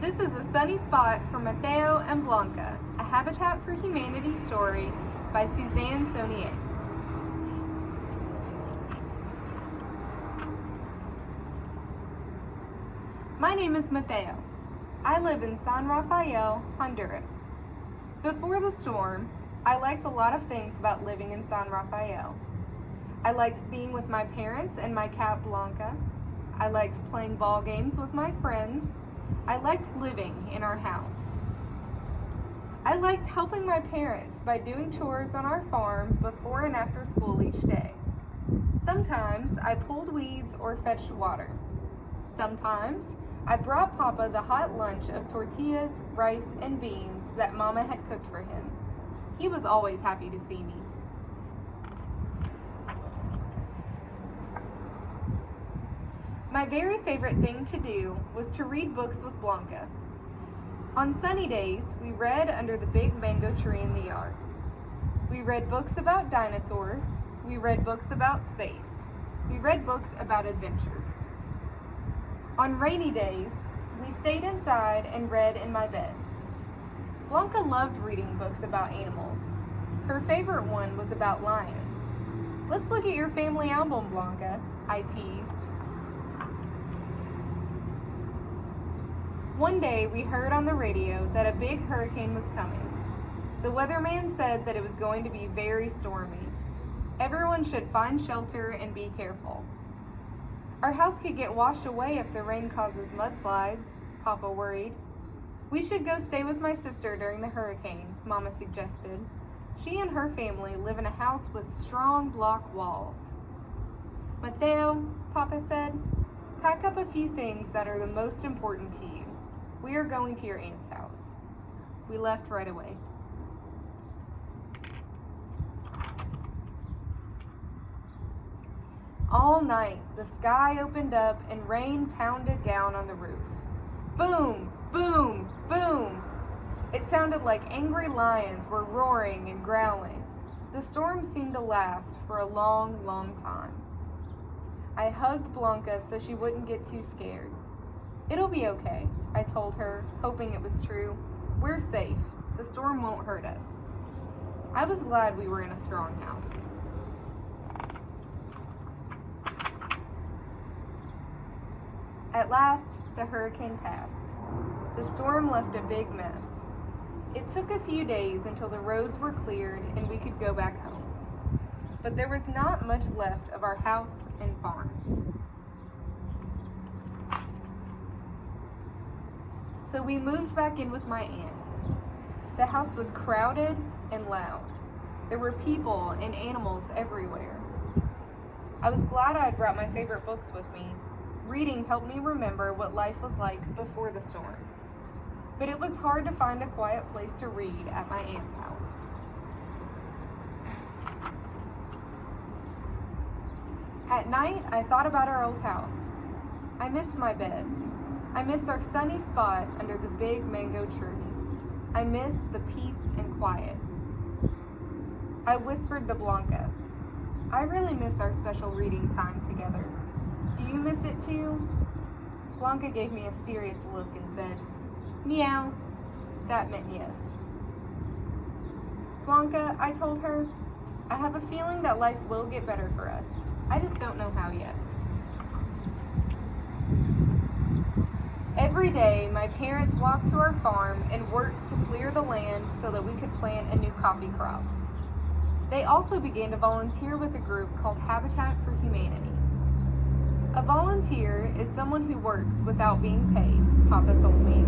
This is a sunny spot for Mateo and Blanca, a Habitat for Humanity story by Suzanne Saunier. My name is Mateo. I live in San Rafael, Honduras. Before the storm, I liked a lot of things about living in San Rafael. I liked being with my parents and my cat Blanca. I liked playing ball games with my friends. I liked living in our house. I liked helping my parents by doing chores on our farm before and after school each day. Sometimes I pulled weeds or fetched water. Sometimes I brought Papa the hot lunch of tortillas, rice, and beans that Mama had cooked for him. He was always happy to see me. My very favorite thing to do was to read books with Blanca. On sunny days, we read under the big mango tree in the yard. We read books about dinosaurs. We read books about space. We read books about adventures. On rainy days, we stayed inside and read in my bed. Blanca loved reading books about animals. Her favorite one was about lions. "Let's look at your family album, Blanca," I teased. One day, we heard on the radio that a big hurricane was coming. The weatherman said that it was going to be very stormy. Everyone should find shelter and be careful. "Our house could get washed away if the rain causes mudslides," Papa worried. "We should go stay with my sister during the hurricane," Mama suggested. She and her family live in a house with strong block walls. "Mateo," Papa said, "pack up a few things that are the most important to you. We are going to your aunt's house." We left right away. All night, the sky opened up and rain pounded down on the roof. Boom, boom, boom. It sounded like angry lions were roaring and growling. The storm seemed to last for a long, long time. I hugged Blanca so she wouldn't get too scared. "It'll be okay," I told her, hoping it was true. "We're safe. The storm won't hurt us." I was glad we were in a strong house. At last, the hurricane passed. The storm left a big mess. It took a few days until the roads were cleared and we could go back home. But there was not much left of our house and farm. So we moved back in with my aunt. The house was crowded and loud. There were people and animals everywhere. I was glad I had brought my favorite books with me. Reading helped me remember what life was like before the storm. But it was hard to find a quiet place to read at my aunt's house. At night, I thought about our old house. I missed my bed. I missed our sunny spot under the big mango tree. I missed the peace and quiet. I whispered to Blanca, "I really miss our special reading time together. Do you miss it too?" Blanca gave me a serious look and said, "Meow." That meant yes. "Blanca," I told her, "I have a feeling that life will get better for us. I just don't know how yet." Every day, my parents walked to our farm and worked to clear the land so that we could plant a new coffee crop. They also began to volunteer with a group called Habitat for Humanity. A volunteer is someone who works without being paid, Papa told me.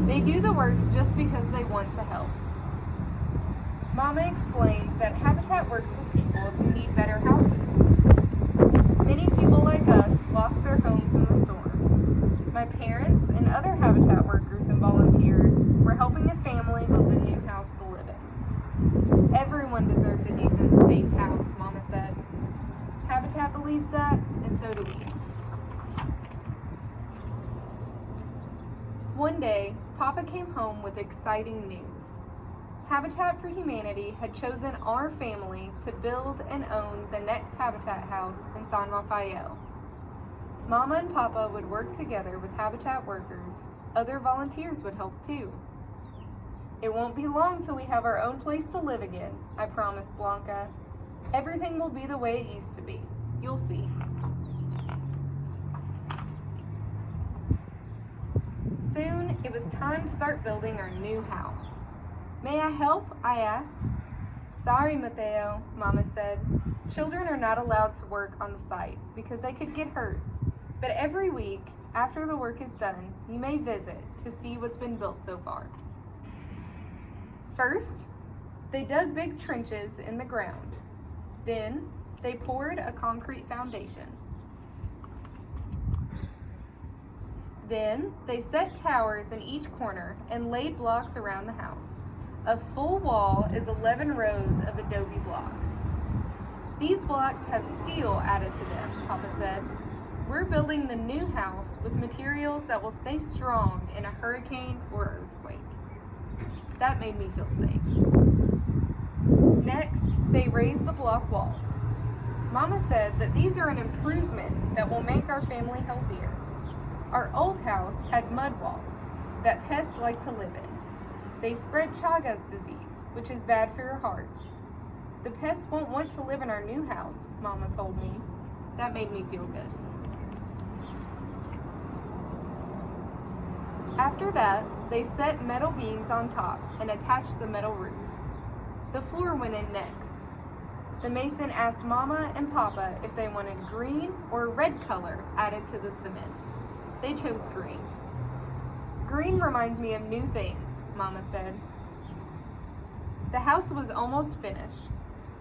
They do the work just because they want to help. Mama explained that Habitat works with people who need better houses. Many people like us lost their homes in the storm. My parents and other Habitat workers and volunteers were helping a family build a new house to live in. Everyone deserves a decent, safe house, Mama said. Habitat believes that, and so do we. One day, Papa came home with exciting news. Habitat for Humanity had chosen our family to build and own the next Habitat house in San Rafael. Mama and Papa would work together with Habitat workers. Other volunteers would help too. It won't be long till we have our own place to live again, I promised Blanca. Everything will be the way it used to be. You'll see. Soon, it was time to start building our new house. May I help? I asked. Sorry, Mateo, Mama said. Children are not allowed to work on the site because they could get hurt. But every week, after the work is done, you may visit to see what's been built so far. First, they dug big trenches in the ground. Then, they poured a concrete foundation. Then, they set towers in each corner and laid blocks around the house. A full wall is 11 rows of adobe blocks. These blocks have steel added to them, Papa said. We're building the new house with materials that will stay strong in a hurricane or earthquake. That made me feel safe. Next, they raised the block walls. Mama said that these are an improvement that will make our family healthier. Our old house had mud walls that pests like to live in. They spread Chagas disease, which is bad for your heart. The pests won't want to live in our new house, Mama told me. That made me feel good. After that, they set metal beams on top and attached the metal roof. The floor went in next. The mason asked Mama and Papa if they wanted green or red color added to the cement. They chose green. Green reminds me of new things, Mama said. The house was almost finished.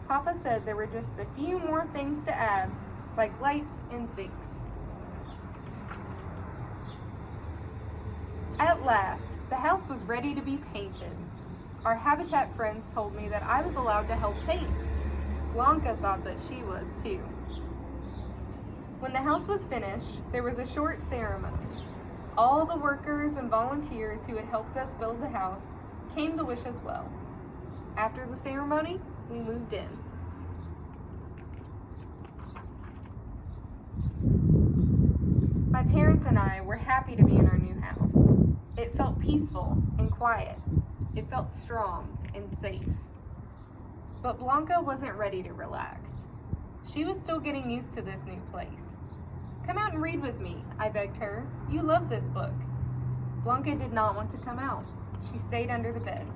Papa said there were just a few more things to add, like lights and sinks. At last, the house was ready to be painted. Our Habitat friends told me that I was allowed to help paint. Blanca thought that she was too. When the house was finished, there was a short ceremony. All the workers and volunteers who had helped us build the house came to wish us well. After the ceremony, we moved in. My parents and I were happy to be in our new house. It felt peaceful and quiet. It felt strong and safe. But Blanca wasn't ready to relax. She was still getting used to this new place. Come out and read with me, I begged her. You love this book. Blanca did not want to come out. She stayed under the bed.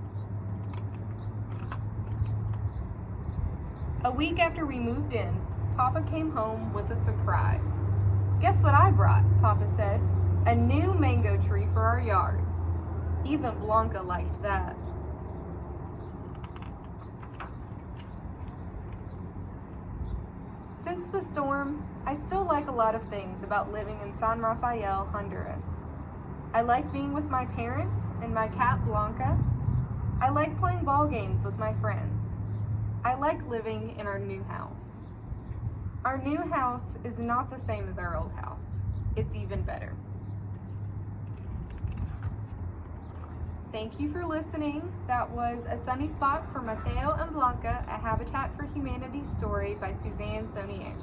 A week after we moved in, Papa came home with a surprise. Guess what I brought, Papa said. A new mango tree for our yard. Even Blanca liked that. Since the storm, I still like a lot of things about living in San Rafael, Honduras. I like being with my parents and my cat Blanca. I like playing ball games with my friends. I like living in our new house. Our new house is not the same as our old house. It's even better. Thank you for listening. That was A Sunny Spot for Mateo and Blanca, a Habitat for Humanity story by Suzanne Sonier.